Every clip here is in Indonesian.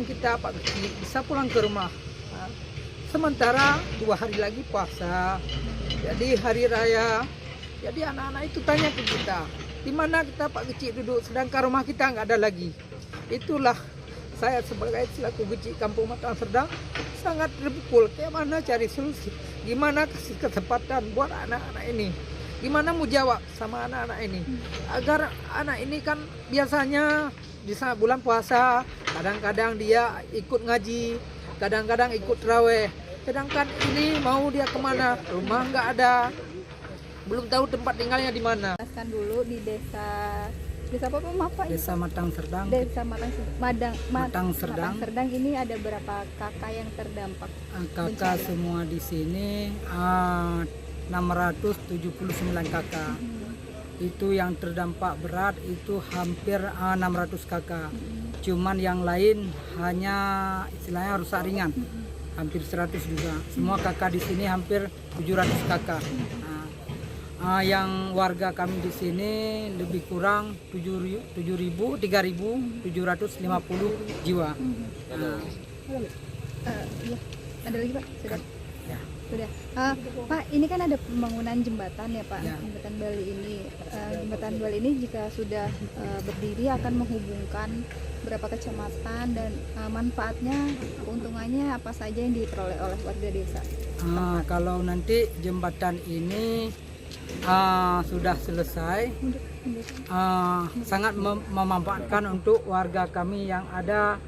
harapan kita Pak Kecil bisa pulang ke rumah. Nah, sementara 2 hari lagi puasa, jadi hari raya. Jadi anak-anak itu tanya ke kita, di mana kita Pak Kecil duduk, sedangkan rumah kita nggak ada lagi. Itulah saya sebagai selaku Kecil Kampung Matang Serdang sangat terpukul. Kayak mana cari solusi, gimana kasih kesempatan buat anak-anak ini, gimana mau jawab sama anak-anak ini, agar anak ini kan biasanya di saat bulan puasa kadang-kadang dia ikut ngaji, kadang-kadang ikut terawih, sedangkan ini mau dia kemana, rumah nggak ada, belum tahu tempat tinggalnya di mana. Jelaskan dulu di desa apa maaf Pak? Desa Matang Serdang. Desa Matang Serdang. Matang Serdang ini ada berapa kakak yang terdampak? Kakak semua di sini 679 kakak. Itu yang terdampak berat itu hampir 600 kakak. Cuman yang lain hanya istilahnya rusak ringan. Hampir 100 juga. Semua kakak di sini hampir 700 kakak. Yang warga kami di sini lebih kurang 3.750 jiwa. Iya. Ada lagi Pak? Sudah. Ya. Sudah. Pak, ini kan ada pembangunan jembatan ya Pak, Ya. jembatan Bali ini. Jembatan Bali ini jika sudah berdiri akan menghubungkan berapa kecamatan dan manfaatnya, keuntungannya apa saja yang diperoleh oleh warga desa? Kalau nanti jembatan ini sudah selesai, sangat memanfaatkan untuk warga kami yang ada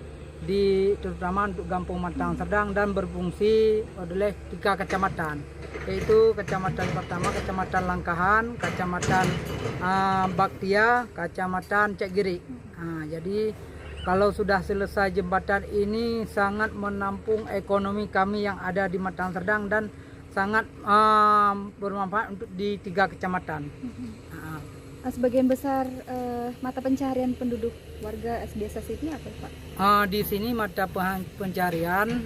di terutama untuk Kampung Matang Serdang dan berfungsi oleh 3 kecamatan, yaitu kecamatan pertama Kecamatan Langkahan, Kecamatan Baktia, Kecamatan Cekgiri. Jadi kalau sudah selesai jembatan ini sangat menampung ekonomi kami yang ada di Matang Serdang dan sangat bermanfaat untuk di 3 kecamatan. Sebagian besar mata pencaharian penduduk warga desa sini apa Pak? Di sini mata pencarian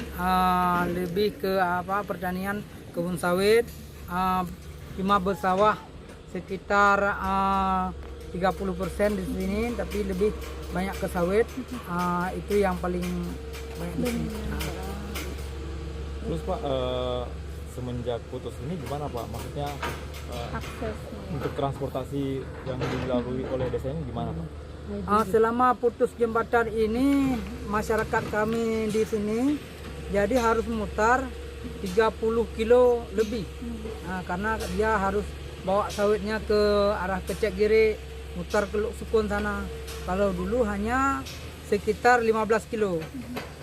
lebih ke pertanian, kebun sawit, cuma bersawah sekitar 30% di sini, tapi lebih banyak ke sawit. Itu yang paling banyak di sini. Terus Pak, semenjak putus ini gimana Pak? Maksudnya Akses untuk transportasi yang dilalui oleh desa ini gimana Pak? Selama putus jembatan ini masyarakat kami di sini jadi harus mutar 30 kilo lebih. Karena dia harus bawa sawitnya ke arah Cekgiri, mutar ke Luk Sukun sana. Kalau dulu hanya sekitar 15 kilo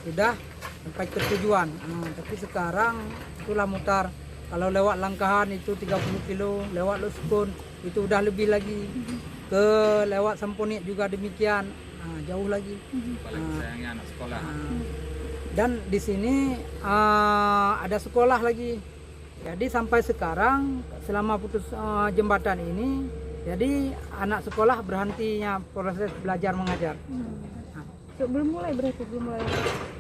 sudah sampai ke tujuan. Tapi sekarang itulah mutar. Kalau lewat Langkahan itu 30 kilo, lewat Luk Sukun itu udah lebih lagi. Ke lewat Semponit juga demikian, jauh lagi. Sayangnya anak sekolah. Dan di sini ada sekolah lagi. Jadi sampai sekarang selama putus jembatan ini, jadi anak sekolah berhentinya proses belajar mengajar. belum mulai berarti belum mulai.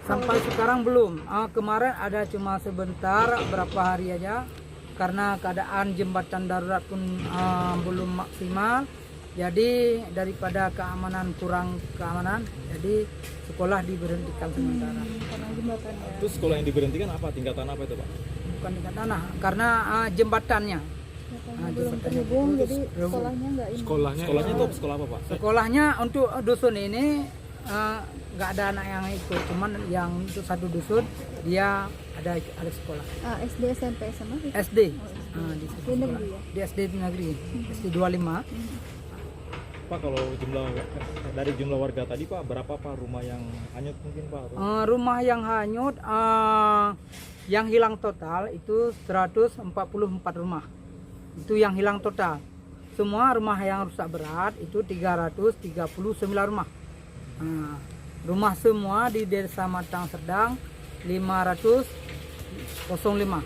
Sampai sekarang belum. Kemarin ada cuma sebentar, berapa hari aja, karena keadaan jembatan darurat pun belum maksimal. Jadi daripada kurang keamanan, jadi sekolah diberhentikan sementara. Karena jembatannya. Terus sekolah yang diberhentikan apa? Tingkatan apa itu Pak? Bukan tingkat tanah, karena jembatannya. Belum terhubung, jadi sekolahnya nggak ini. Sekolahnya itu sekolah apa Pak? Sekolahnya untuk dusun ini nggak ada anak yang ikut, cuman yang untuk satu dusun dia ada sekolah. SD, SMP, SMA? SD. Di situ Di negeri sekolah. ya? Di SD negeri, SD 25. Pak, kalau dari jumlah warga tadi Pak, berapa Pak rumah yang hanyut mungkin Pak? Rumah yang hanyut, yang hilang total itu 144 rumah. Itu yang hilang total. Semua rumah yang rusak berat itu 339 rumah. Rumah semua di Desa Matang Serdang 505.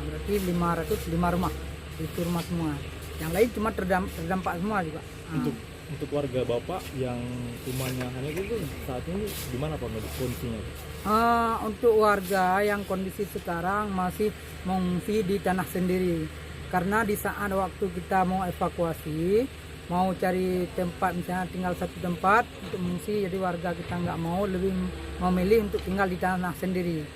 Berarti 505 rumah. Itu rumah semua. Yang lain cuma terdampak semua juga. Untuk warga Bapak yang rumahnya hanyut itu saat ini gimana Pak kondisinya? Untuk warga yang kondisi sekarang masih mengungsi di tanah sendiri, karena di saat waktu kita mau evakuasi mau cari tempat, misalnya tinggal satu tempat untuk mengungsi, jadi warga kita nggak mau, lebih memilih untuk tinggal di tanah sendiri.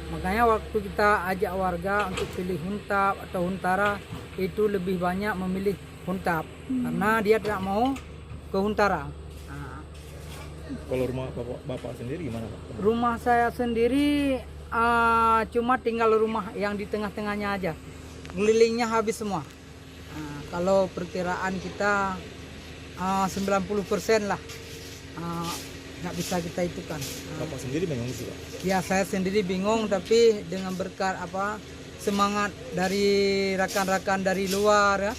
Makanya waktu kita ajak warga untuk pilih huntap atau huntara, itu lebih banyak memilih huntap karena dia tidak mau ke huntara. Nah, Kalau rumah bapak sendiri gimana Pak? rumah saya sendiri cuma tinggal rumah yang di tengah-tengahnya aja, kelilingnya habis semua. Nah, kalau perkiraan kita 90% lah, nggak bisa kita itukan. Bapak sendiri mengungsi Pak? Ya saya sendiri bingung, tapi dengan berkat semangat dari rekan-rekan dari luar ya,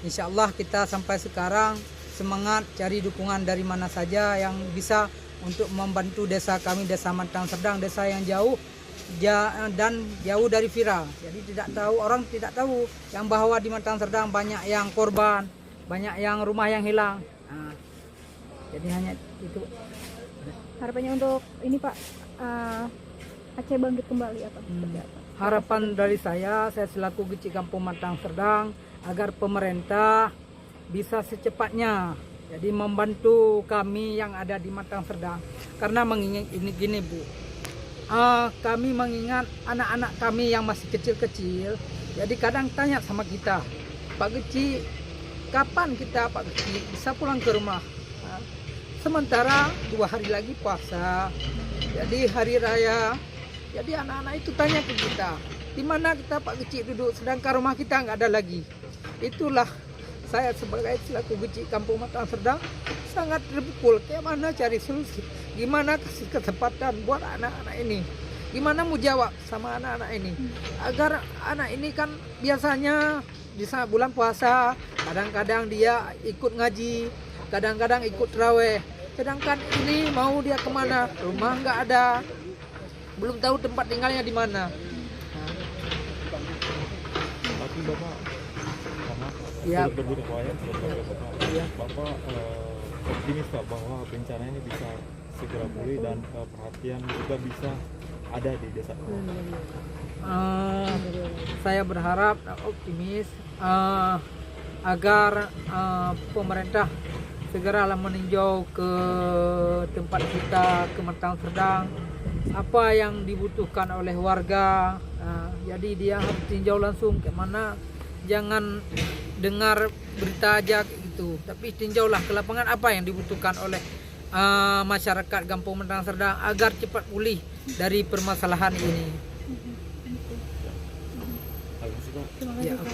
insya Allah kita sampai sekarang semangat cari dukungan dari mana saja yang bisa untuk membantu desa kami, desa Mantang Serdang, desa yang jauh dan jauh dari viral. Jadi orang tidak tahu yang bahwa di Mantang Serdang banyak yang korban, banyak yang rumah yang hilang. Nah, jadi hanya itu. Harapannya untuk ini Pak, Aceh bangkit kembali apa? Seperti apa? Harapan dari saya selaku Geci Kampung Mantang Serdang, agar pemerintah bisa secepatnya jadi membantu kami yang ada di Mantang Serdang. Karena mengingat ini gini Bu, kami mengingat anak-anak kami yang masih kecil-kecil, jadi kadang tanya sama kita, Pak Geci, kapan kita Pak Geci bisa pulang ke rumah? Sementara 2 hari lagi puasa, jadi hari raya, jadi anak-anak itu tanya ke kita, di mana kita Pak Geci duduk, sedangkan rumah kita nggak ada lagi. Itulah saya sebagai selaku Geci Kampung Mantang Serdang sangat terpukul. Kayak mana cari solusi, gimana kasih kesempatan buat anak-anak ini, gimana mau jawab sama anak-anak ini, agar anak ini kan biasanya bisa bulan puasa, kadang-kadang dia ikut ngaji, kadang-kadang ikut terawih, sedangkan ini mau dia kemana, rumah nggak ada, belum tahu tempat tinggalnya di mana. Tapi Bapak Ya. sudah berburu upaya sebagai Bapak. Ya. Bapak optimis Pak bahwa bencana ini bisa segera pulih dan perhatian juga bisa ada di desa. Saya berharap optimis agar pemerintah segeralah meninjau ke tempat kita, ke Mantang Serdang, apa yang dibutuhkan oleh warga. Jadi dia harus tinjau langsung ke mana, jangan dengar berita aja gitu, tapi tinjaulah ke lapangan apa yang dibutuhkan oleh masyarakat Kampung Mantang Serdang agar cepat pulih dari permasalahan ini. Terima kasih Pak. Terima kasih Ya. Pak.